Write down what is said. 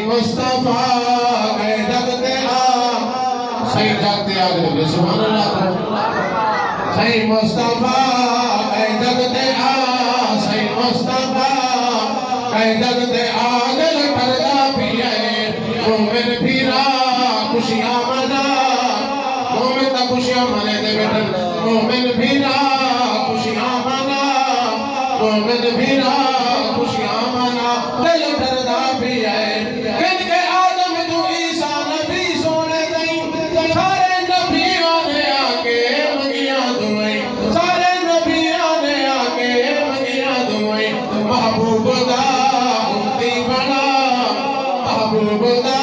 مصطفیٰ اے جگتے صحیح جگتے آگے سبحان اللہ صحیح مصطفیٰ اے جگتے صحیح مصطفیٰ اے جگتے آگے لٹھردا پیئے مومن بھیرا خوشیاں منا مومن تا خوشیاں منے دے بیٹھن مومن بھیرا خوشیاں منا مومن بھیرا خوشیاں منا دل لٹھردا پیئے کن کے آدم تو عیسیٰ نبی سونے دیں سارے نبیوں نے آکے منگیاں دعائیں سارے نبیوں نے آکے منگیاں دعائیں محبوب دا امتی بنا محبوب دا